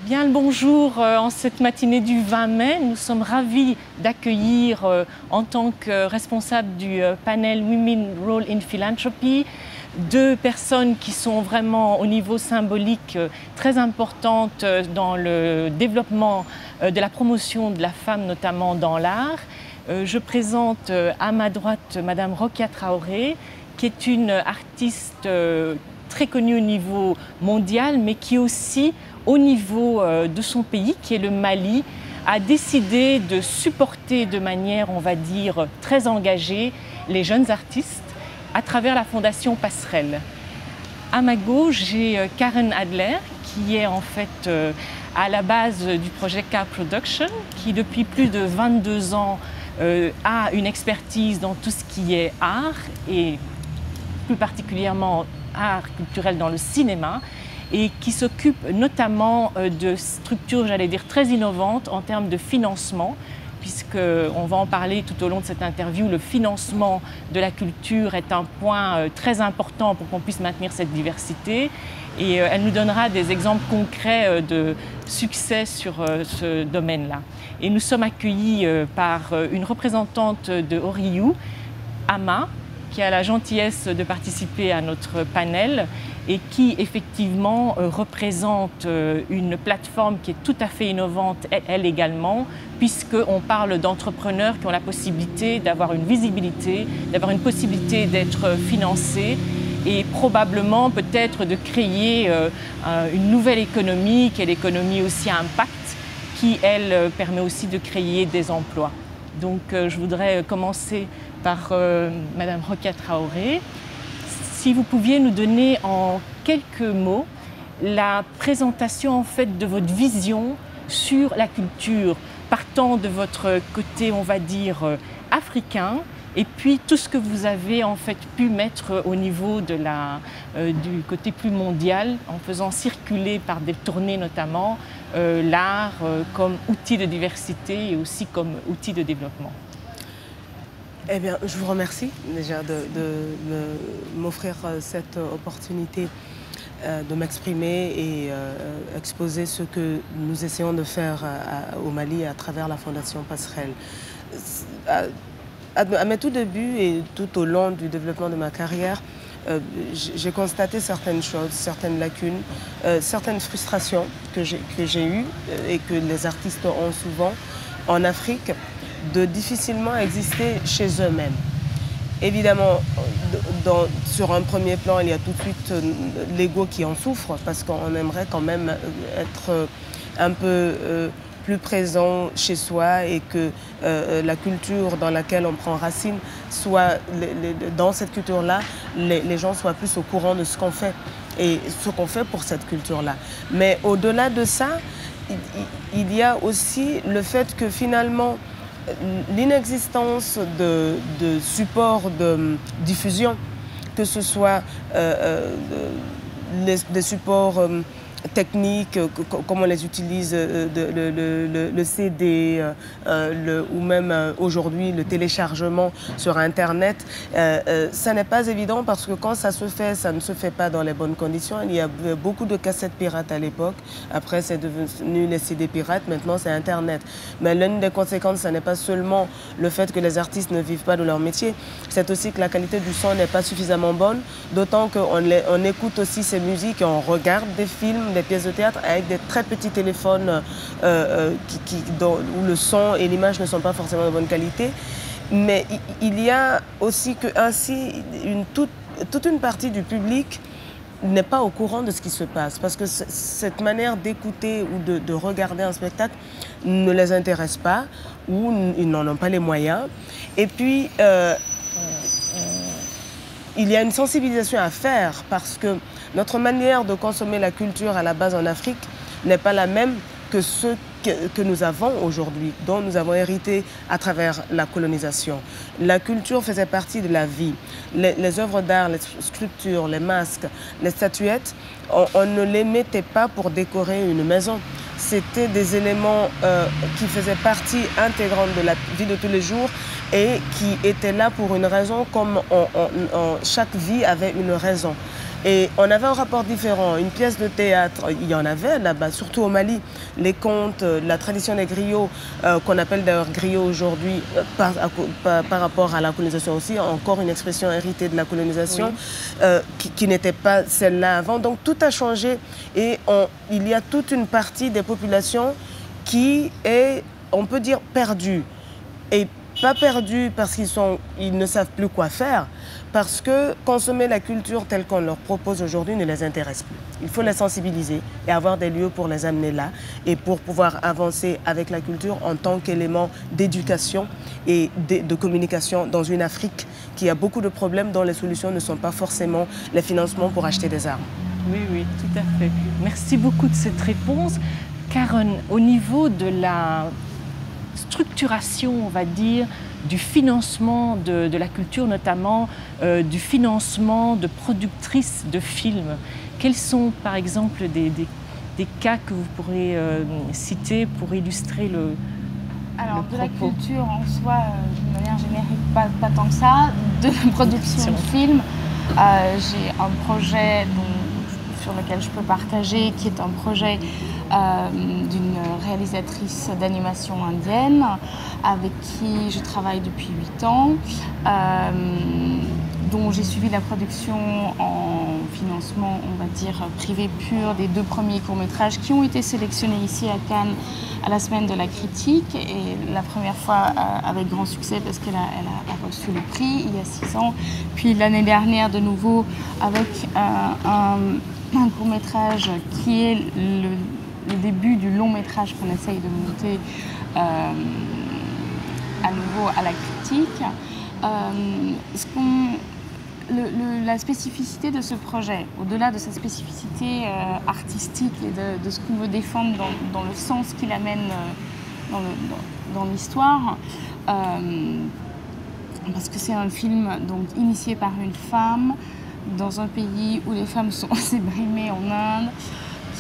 Bien le bonjour en cette matinée du 20 mai. Nous sommes ravis d'accueillir en tant que responsable du panel Women Role in Philanthropy deux personnes qui sont vraiment au niveau symbolique très importantes dans le développement de la promotion de la femme, notamment dans l'art. Je présente à ma droite Madame Rokia Traoré, qui est une artiste très connue au niveau mondial, mais qui aussi, au niveau de son pays, qui est le Mali, a décidé de supporter de manière, on va dire, très engagée les jeunes artistes à travers la Fondation Passerelle. À ma gauche, j'ai Karen Adler, qui est en fait à la base du projet Car Production, qui depuis plus de 22 ans a une expertise dans tout ce qui est art, et plus particulièrement art culturel dans le cinéma, et qui s'occupe notamment de structures, j'allais dire, très innovantes en termes de financement, puisqu'on va en parler tout au long de cette interview. Le financement de la culture est un point très important pour qu'on puisse maintenir cette diversité, et elle nous donnera des exemples concrets de succès sur ce domaine-là. Et nous sommes accueillis par une représentante de Oriou, Ama, qui a la gentillesse de participer à notre panel et qui effectivement représente une plateforme qui est tout à fait innovante, elle également, puisqu'on parle d'entrepreneurs qui ont la possibilité d'avoir une visibilité, d'avoir une possibilité d'être financés et probablement peut-être de créer une nouvelle économie, qui est l'économie aussi à impact, qui elle permet aussi de créer des emplois. Donc je voudrais commencer par Madame Rokia Traoré. Si vous pouviez nous donner en quelques mots la présentation en fait de votre vision sur la culture, partant de votre côté, on va dire, africain, et puis tout ce que vous avez en fait pu mettre au niveau de du côté plus mondial, en faisant circuler par des tournées notamment l'art comme outil de diversité et aussi comme outil de développement. Eh bien, je vous remercie déjà de m'offrir cette opportunité de m'exprimer et exposer ce que nous essayons de faire au Mali à travers la Fondation Passerelle. À mes tout débuts et tout au long du développement de ma carrière, j'ai constaté certaines choses, certaines lacunes, certaines frustrations que j'ai eues et que les artistes ont souvent en Afrique, de difficilement exister chez eux-mêmes. Évidemment, sur un premier plan, il y a tout de suite l'ego qui en souffre, parce qu'on aimerait quand même être un peu plus présent chez soi et que la culture dans laquelle on prend racine soit, dans cette culture-là, les gens soient plus au courant de ce qu'on fait et ce qu'on fait pour cette culture-là. Mais au-delà de ça, il y a aussi le fait que finalement, l'inexistence de supports de diffusion, que ce soit des supports techniques, comme on les utilise, le CD, ou même aujourd'hui le téléchargement sur Internet, ça n'est pas évident parce que quand ça se fait, ça ne se fait pas dans les bonnes conditions. Il y a beaucoup de cassettes pirates à l'époque, après c'est devenu les CD pirates, maintenant c'est Internet. Mais l'une des conséquences, ce n'est pas seulement le fait que les artistes ne vivent pas de leur métier, c'est aussi que la qualité du son n'est pas suffisamment bonne, d'autant qu'on écoute aussi ces musiques et on regarde des films, des pièces de théâtre avec des très petits téléphones où le son et l'image ne sont pas forcément de bonne qualité. Mais il y a aussi que ainsi toute une partie du public n'est pas au courant de ce qui se passe, parce que cette manière d'écouter ou de regarder un spectacle ne les intéresse pas, ou ils n'en ont pas les moyens. Et puis il y a une sensibilisation à faire, parce que notre manière de consommer la culture à la base en Afrique n'est pas la même que ce que nous avons aujourd'hui, dont nous avons hérité à travers la colonisation. La culture faisait partie de la vie. Les œuvres d'art, les sculptures, les masques, les statuettes, on ne les mettait pas pour décorer une maison. C'était des éléments qui faisaient partie intégrante de la vie de tous les jours et qui étaient là pour une raison, comme chaque vie avait une raison. Et on avait un rapport différent. Une pièce de théâtre, il y en avait là-bas, surtout au Mali. Les contes, la tradition des griots, qu'on appelle d'ailleurs griots aujourd'hui, par rapport à la colonisation aussi, encore une expression héritée de la colonisation, qui n'était pas celle-là avant. Donc tout a changé et il y a toute une partie des populations qui est, on peut dire, perdue. Et pas perdus parce qu'ils ne savent plus quoi faire, parce que consommer la culture telle qu'on leur propose aujourd'hui ne les intéresse plus. Il faut les sensibiliser et avoir des lieux pour les amener là et pour pouvoir avancer avec la culture en tant qu'élément d'éducation et de communication dans une Afrique qui a beaucoup de problèmes dont les solutions ne sont pas forcément les financements pour acheter des armes. Oui, oui, tout à fait. Merci beaucoup de cette réponse. Karen, au niveau de la structuration, on va dire, du financement de la culture, notamment du financement de productrices de films. Quels sont, par exemple, des cas que vous pourrez citer pour illustrer le propos? De la culture en soi, de manière générique, pas tant que ça. De la production de films, j'ai un projet sur lequel je peux partager, qui est un projet d'une réalisatrice d'animation indienne avec qui je travaille depuis 8 ans, dont j'ai suivi la production en financement, on va dire, privé pur des 2 premiers courts-métrages qui ont été sélectionnés ici à Cannes à la Semaine de la Critique, et la première fois avec grand succès parce qu'elle a reçu le prix il y a 6 ans, puis l'année dernière de nouveau avec un court-métrage qui est le début du long-métrage qu'on essaye de monter à nouveau à la critique. La spécificité de ce projet, au-delà de sa spécificité artistique et de ce qu'on veut défendre dans le sens qu'il amène dans l'histoire, parce que c'est un film donc initié par une femme dans un pays où les femmes sont assez brimées en Inde,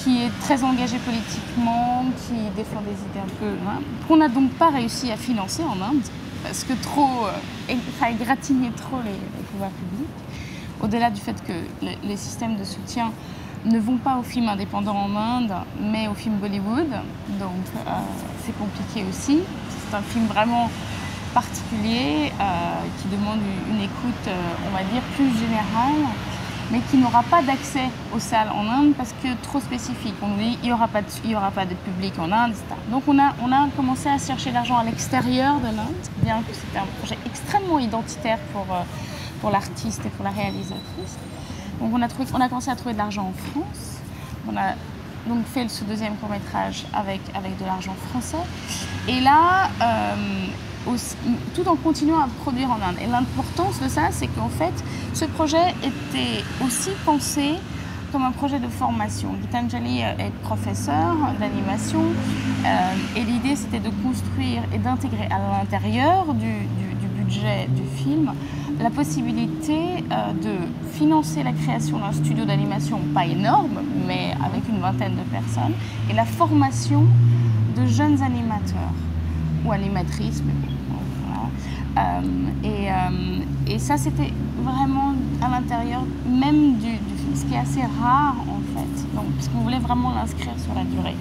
qui est très engagé politiquement, qui défend des idées un peu... qu'on n'a donc pas réussi à financer en Inde, parce que ça égratignait trop les pouvoirs publics. Au-delà du fait que les systèmes de soutien ne vont pas aux films indépendants en Inde, mais aux films Bollywood, donc c'est compliqué aussi. C'est un film vraiment particulier, qui demande une écoute, on va dire, plus générale, mais qui n'aura pas d'accès aux salles en Inde parce que trop spécifique. On nous dit qu'il n'y aura pas de public en Inde, etc. Donc on a commencé à chercher l'argent à l'extérieur de l'Inde, bien que c'était un projet extrêmement identitaire pour l'artiste et pour la réalisatrice. Donc on a commencé à trouver de l'argent en France. On a donc fait ce 2e court-métrage avec de l'argent français. Et là, tout en continuant à produire en Inde. Et l'importance de ça, c'est qu'en fait, ce projet était aussi pensé comme un projet de formation. Gitanjali est professeur d'animation et l'idée, c'était de construire et d'intégrer à l'intérieur du budget du film la possibilité de financer la création d'un studio d'animation, pas énorme, mais avec une vingtaine de personnes, et la formation de jeunes animateurs ou animatrices. Et ça, c'était vraiment à l'intérieur même du film, ce qui est assez rare en fait, donc, parce qu'on voulait vraiment l'inscrire sur la durée.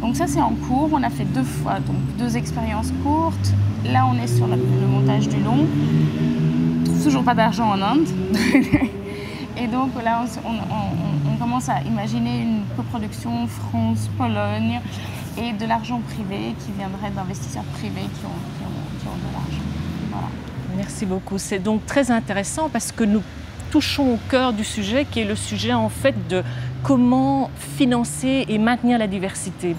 Donc ça, c'est en cours. On a fait 2 fois, donc 2 expériences courtes. Là, on est sur le montage du long. On trouve toujours pas d'argent en Inde. Et donc là, on commence à imaginer une coproduction France-Pologne et de l'argent privé qui viendrait d'investisseurs privés qui ont de l'argent. Voilà. Merci beaucoup. C'est donc très intéressant parce que nous touchons au cœur du sujet qui est le sujet en fait de comment financer et maintenir la diversité.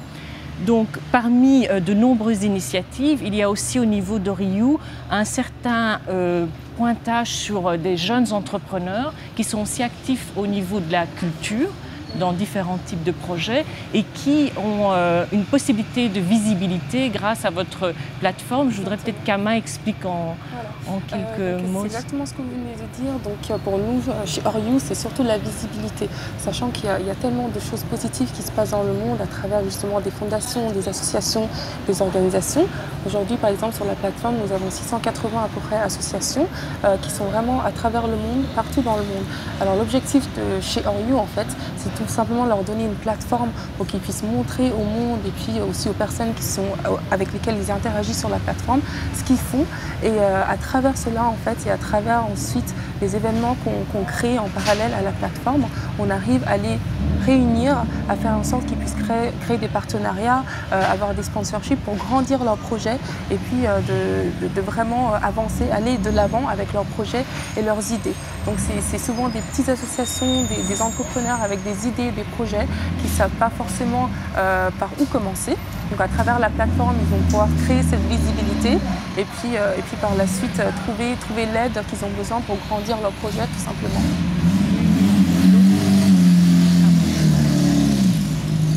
Donc parmi de nombreuses initiatives, il y a aussi au niveau d'Oriou un certain pointage sur des jeunes entrepreneurs qui sont aussi actifs au niveau de la culture, dans différents types de projets et qui ont une possibilité de visibilité grâce à votre plateforme. Je voudrais peut-être qu'Ama explique en quelques mots. C'est exactement ce que vous venez de dire. Donc pour nous, chez Oriou, c'est surtout la visibilité, sachant qu'il y a tellement de choses positives qui se passent dans le monde à travers justement des fondations, des associations, des organisations. Aujourd'hui, par exemple, sur la plateforme, nous avons 680 à peu près associations qui sont vraiment à travers le monde, partout dans le monde. Alors l'objectif de chez Oriou, en fait, c'est tout simplement leur donner une plateforme pour qu'ils puissent montrer au monde et puis aussi aux personnes avec lesquelles ils interagissent sur la plateforme ce qu'ils font. Et à travers cela, en fait, et à travers ensuite les événements qu'on crée en parallèle à la plateforme, on arrive à les réunir, à faire en sorte qu'ils puissent créer des partenariats, avoir des sponsorships pour grandir leurs projets et puis de vraiment avancer, aller de l'avant avec leurs projets et leurs idées. Donc c'est souvent des petites associations, des entrepreneurs avec des idées, des projets qui ne savent pas forcément par où commencer. Donc à travers la plateforme, ils vont pouvoir créer cette visibilité et puis par la suite trouver l'aide qu'ils ont besoin pour grandir leur projet tout simplement.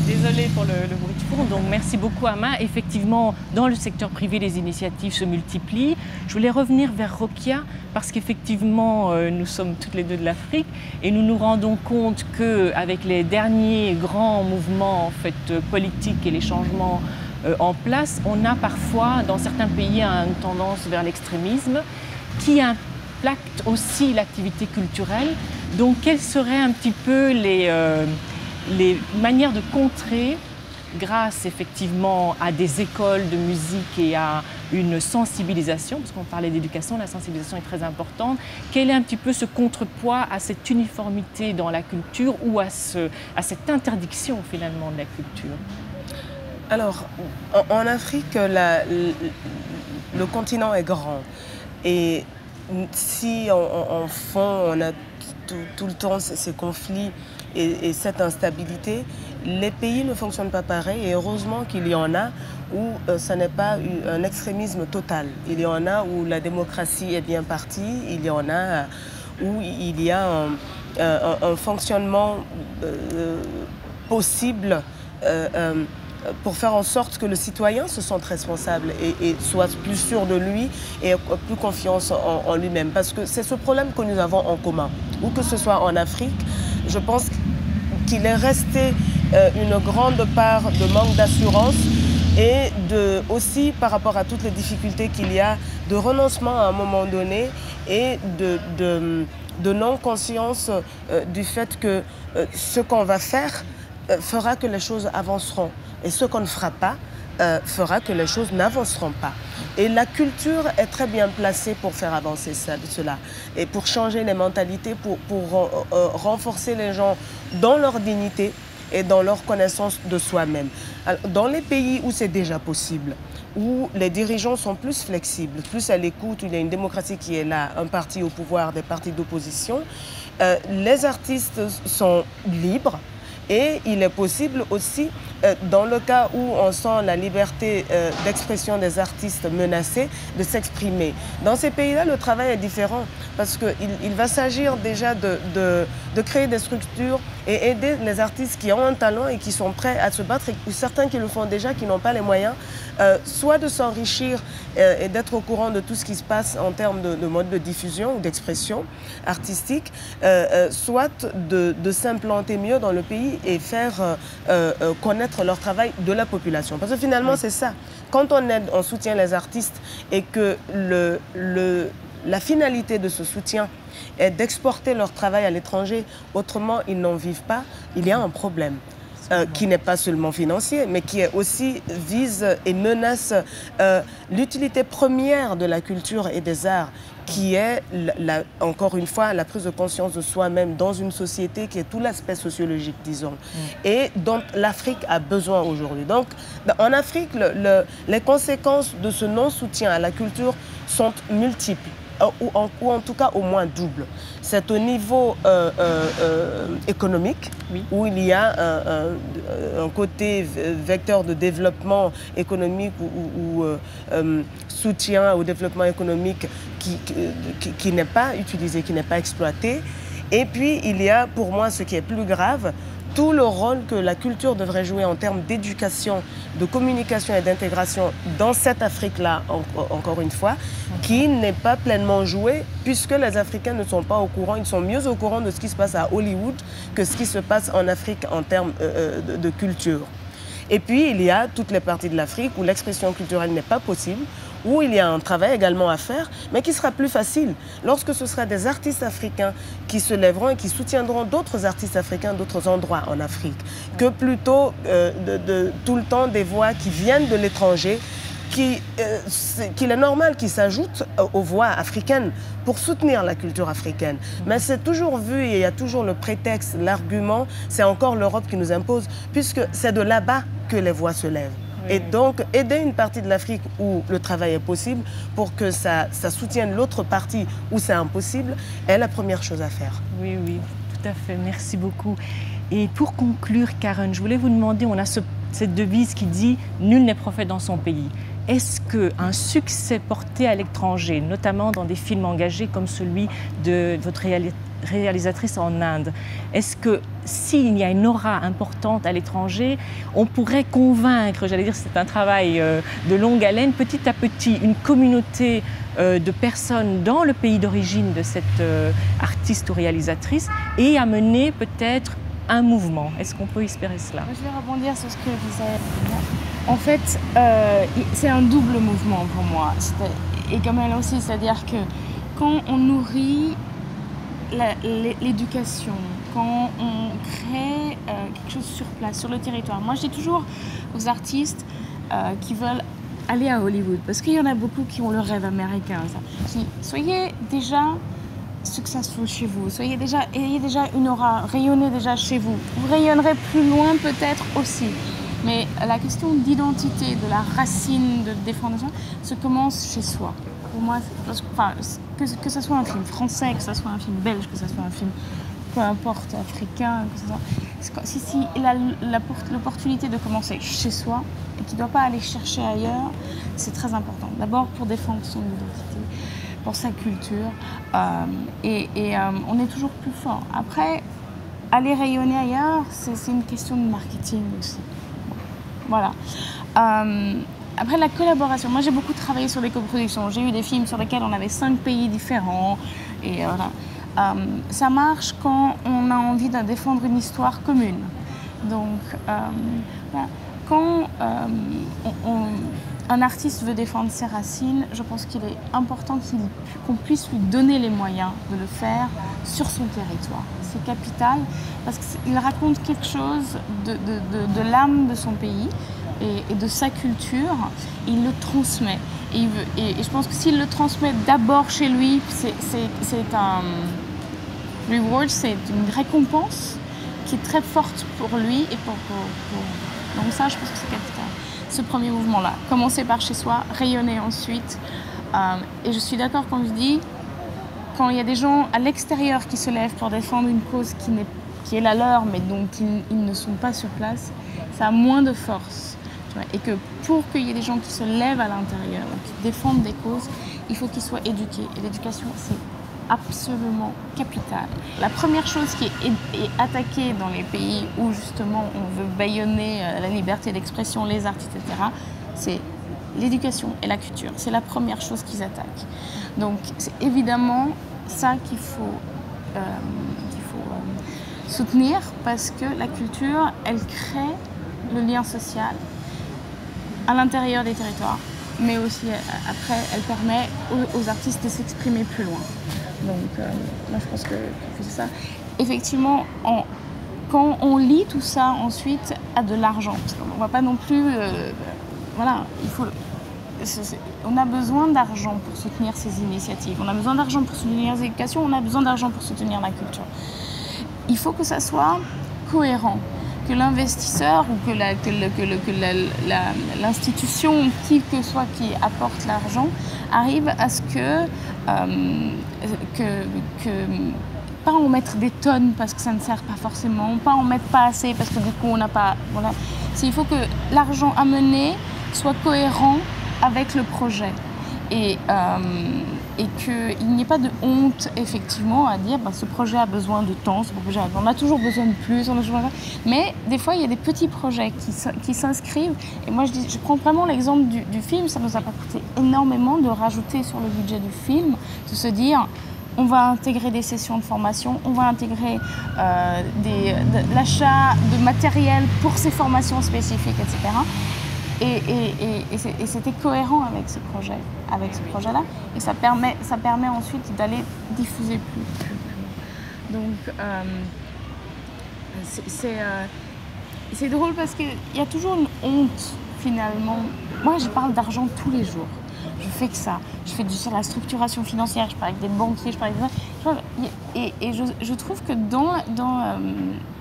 Désolée pour le bruit de fond, donc merci beaucoup Ama. Effectivement, dans le secteur privé, les initiatives se multiplient. Je voulais revenir vers Rokia parce qu'effectivement, nous sommes toutes les deux de l'Afrique et nous nous rendons compte qu'avec les derniers grands mouvements en fait, politiques et les changements en place, on a parfois, dans certains pays, une tendance vers l'extrémisme qui impacte aussi l'activité culturelle. Donc, quelles seraient un petit peu les manières de contrer, grâce effectivement à des écoles de musique et à une sensibilisation, parce qu'on parlait d'éducation, la sensibilisation est très importante. Quel est un petit peu ce contrepoids à cette uniformité dans la culture ou à cette interdiction finalement de la culture? Alors, en Afrique, le continent est grand et si en fond on a tout le temps ces conflits et cette instabilité, les pays ne fonctionnent pas pareil et heureusement qu'il y en a où ça n'est pas un extrémisme total. Il y en a où la démocratie est bien partie, il y en a où il y a un fonctionnement possible pour faire en sorte que le citoyen se sente responsable et soit plus sûr de lui et ait plus confiance en lui-même. Parce que c'est ce problème que nous avons en commun. Où que ce soit en Afrique, je pense qu'il est resté une grande part de manque d'assurance et aussi par rapport à toutes les difficultés qu'il y a, de renoncement à un moment donné et de non-conscience du fait que ce qu'on va faire fera que les choses avanceront. Et ce qu'on ne fera pas fera que les choses n'avanceront pas. Et la culture est très bien placée pour faire avancer cela et pour changer les mentalités, pour renforcer les gens dans leur dignité et dans leur connaissance de soi-même. Dans les pays où c'est déjà possible, où les dirigeants sont plus flexibles, plus à l'écoute, où il y a une démocratie qui est là, un parti au pouvoir, des partis d'opposition, les artistes sont libres. Et il est possible aussi, dans le cas où on sent la liberté d'expression des artistes menacée, de s'exprimer. Dans ces pays-là, le travail est différent parce qu'il va s'agir déjà de créer des structures et aider les artistes qui ont un talent et qui sont prêts à se battre, ou certains qui le font déjà, qui n'ont pas les moyens, soit de s'enrichir et d'être au courant de tout ce qui se passe en termes de mode de diffusion ou d'expression artistique, soit de s'implanter mieux dans le pays et faire connaître leur travail de la population. Parce que finalement, c'est ça. Quand on aide, on soutient les artistes et que la finalité de ce soutien est d'exporter leur travail à l'étranger, autrement ils n'en vivent pas, il y a un problème. Qui n'est pas seulement financier, mais qui est aussi vise et menace l'utilité première de la culture et des arts, qui est, encore une fois, la prise de conscience de soi-même dans une société qui est tout l'aspect sociologique, disons, et dont l'Afrique a besoin aujourd'hui. Donc, en Afrique, les conséquences de ce non-soutien à la culture sont multiples. Ou en tout cas au moins double. C'est au niveau économique, oui, où il y a un côté vecteur de développement économique ou soutien au développement économique qui n'est pas utilisé, qui n'est pas exploité. Et puis il y a pour moi ce qui est plus grave, tout le rôle que la culture devrait jouer en termes d'éducation, de communication et d'intégration dans cette Afrique-là, encore une fois, qui n'est pas pleinement jouée, puisque les Africains ne sont pas au courant, ils sont mieux au courant de ce qui se passe à Hollywood que ce qui se passe en Afrique en termes de culture. Et puis, il y a toutes les parties de l'Afrique où l'expression culturelle n'est pas possible, où il y a un travail également à faire, mais qui sera plus facile lorsque ce sera des artistes africains qui se lèveront et qui soutiendront d'autres artistes africains d'autres endroits en Afrique, que plutôt tout le temps des voix qui viennent de l'étranger, qu'il est normal qu'ils s'ajoutent aux voix africaines pour soutenir la culture africaine. Mais c'est toujours vu et il y a toujours le prétexte, l'argument, c'est encore l'Europe qui nous impose, puisque c'est de là-bas que les voix se lèvent. Et donc, aider une partie de l'Afrique où le travail est possible pour que ça soutienne l'autre partie où c'est impossible est la première chose à faire. Oui, oui, tout à fait. Merci beaucoup. Et pour conclure, Karen, je voulais vous demander, on a cette devise qui dit « Nul n'est prophète dans son pays ». Est-ce qu'un succès porté à l'étranger, notamment dans des films engagés comme celui de votre réalisatrice en Inde, est-ce que s'il y a une aura importante à l'étranger, on pourrait convaincre, j'allais dire c'est un travail de longue haleine, petit à petit, une communauté de personnes dans le pays d'origine de cette artiste ou réalisatrice et amener peut-être un mouvement? Est-ce qu'on peut espérer cela? Je vais rebondir sur ce que disait. En fait, c'est un double mouvement pour moi. Et comme elle aussi, c'est-à-dire que quand on nourrit l'éducation, quand on crée quelque chose sur place, sur le territoire. Moi, je dis toujours aux artistes qui veulent aller à Hollywood, parce qu'il y en a beaucoup qui ont le rêve américain. Je dis, soyez déjà successful chez vous, ayez déjà une aura, rayonnez déjà chez vous. Vous rayonnerez plus loin peut-être aussi. Mais la question d'identité, de la racine, de défendre se commence chez soi. Pour moi, que ce soit un film français, que ce soit un film belge, que ce soit un film, peu importe, africain, si il a l'opportunité de commencer chez soi et qu'il ne doit pas aller chercher ailleurs, c'est très important. D'abord pour défendre son identité, pour sa culture, on est toujours plus fort. Après, aller rayonner ailleurs, c'est une question de marketing aussi. Voilà. Après la collaboration, moi j'ai beaucoup travaillé sur des coproductions. J'ai eu des films sur lesquels on avait 5 pays différents. Et voilà. Ça marche quand on a envie de défendre une histoire commune. Donc, voilà. Quand un artiste veut défendre ses racines, je pense qu'il est important qu'on puisse lui donner les moyens de le faire sur son territoire. C'est capital parce qu'il raconte quelque chose de l'âme de son pays et de sa culture. Il le transmet. Et je pense que s'il le transmet d'abord chez lui, c'est un reward, c'est une récompense qui est très forte pour lui et pour... Donc ça, je pense que c'est capital. Ce premier mouvement-là, commencer par chez soi, rayonner ensuite. Et je suis d'accord quand je dis, quand il y a des gens à l'extérieur qui se lèvent pour défendre une cause qui est la leur, mais dont ils ne sont pas sur place, ça a moins de force. Et que pour qu'il y ait des gens qui se lèvent à l'intérieur, qui défendent des causes, il faut qu'ils soient éduqués. Et l'éducation, c'est absolument capital. La première chose qui est attaquée dans les pays où justement on veut bâillonner la liberté d'expression, les artistes, etc., c'est l'éducation et la culture. C'est la première chose qu'ils attaquent. Donc c'est évidemment ça qu'il faut soutenir parce que la culture, elle crée le lien social à l'intérieur des territoires, mais aussi après, elle permet aux artistes de s'exprimer plus loin. Donc, moi, je pense que c'est ça. Effectivement, quand on lit tout ça ensuite à de l'argent, parce qu'on ne va pas non plus... voilà, on a besoin d'argent pour soutenir ces initiatives. On a besoin d'argent pour soutenir l'éducation, on a besoin d'argent pour soutenir la culture. Il faut que ça soit cohérent, que l'investisseur ou que l'institution, qui que soit qui apporte l'argent, arrive à ce que pas en mettre des tonnes parce que ça ne sert pas forcément, pas en mettre pas assez parce que du coup on n'a pas... Voilà. Il faut que l'argent amené soit cohérent avec le projet et qu'il n'y ait pas de honte effectivement à dire ce projet a besoin de temps, on a toujours besoin de plus, mais des fois il y a des petits projets qui s'inscrivent, et moi je prends vraiment l'exemple du film, ça ne nous a pas coûté énormément de rajouter sur le budget du film, de se dire on va intégrer des sessions de formation, on va intégrer l'achat de matériel pour ces formations spécifiques, etc. Et c'était cohérent avec ce projet-là, et ça permet ensuite d'aller diffuser plus. Donc c'est drôle parce qu'il y a toujours une honte finalement. Moi je parle d'argent tous les jours. Je fais que ça. Je fais sur la structuration financière, je parle avec des banquiers, je parle avec des... Et je trouve que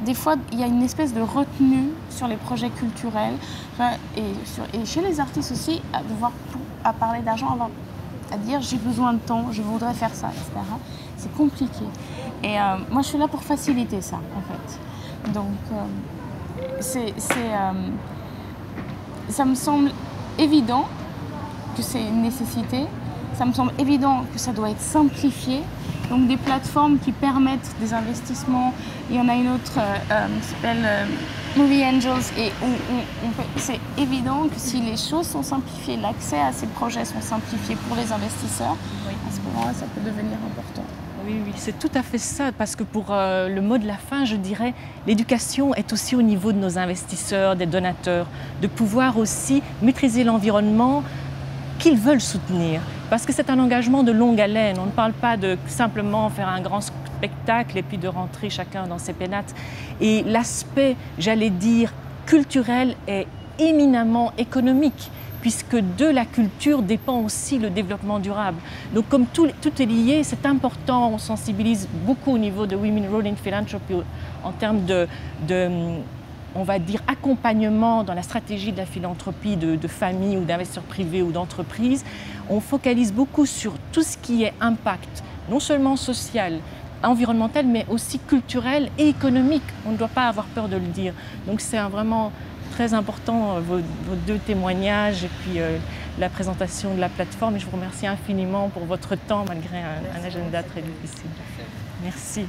des fois, il y a une espèce de retenue sur les projets culturels, et chez les artistes aussi, à parler d'argent, à dire j'ai besoin de temps, je voudrais faire ça, etc. C'est compliqué. Et moi, je suis là pour faciliter ça, en fait. Donc, ça me semble évident que c'est une nécessité. Ça me semble évident que ça doit être simplifié. Donc des plateformes qui permettent des investissements. Il y en a une autre qui s'appelle Movie Angels. Et c'est évident que si les choses sont simplifiées, l'accès à ces projets sont simplifiés pour les investisseurs, à ce moment-là, ça peut devenir important. Oui, c'est tout à fait ça, parce que pour le mot de la fin, je dirais, l'éducation est aussi au niveau de nos investisseurs, des donateurs, de pouvoir aussi maîtriser l'environnement qu'ils veulent soutenir, parce que c'est un engagement de longue haleine. On ne parle pas de simplement faire un grand spectacle et puis de rentrer chacun dans ses pénates. Et l'aspect, j'allais dire, culturel est éminemment économique, puisque de la culture dépend aussi le développement durable. Donc comme tout est lié, c'est important, on sensibilise beaucoup au niveau de Women Role in Philanthropy en termes on va dire, accompagnement dans la stratégie de la philanthropie de famille ou d'investisseurs privés ou d'entreprises. On focalise beaucoup sur tout ce qui est impact, non seulement social, environnemental, mais aussi culturel et économique. On ne doit pas avoir peur de le dire. Donc c'est vraiment très important, vos deux témoignages et puis la présentation de la plateforme. Et je vous remercie infiniment pour votre temps malgré un agenda très difficile. Merci.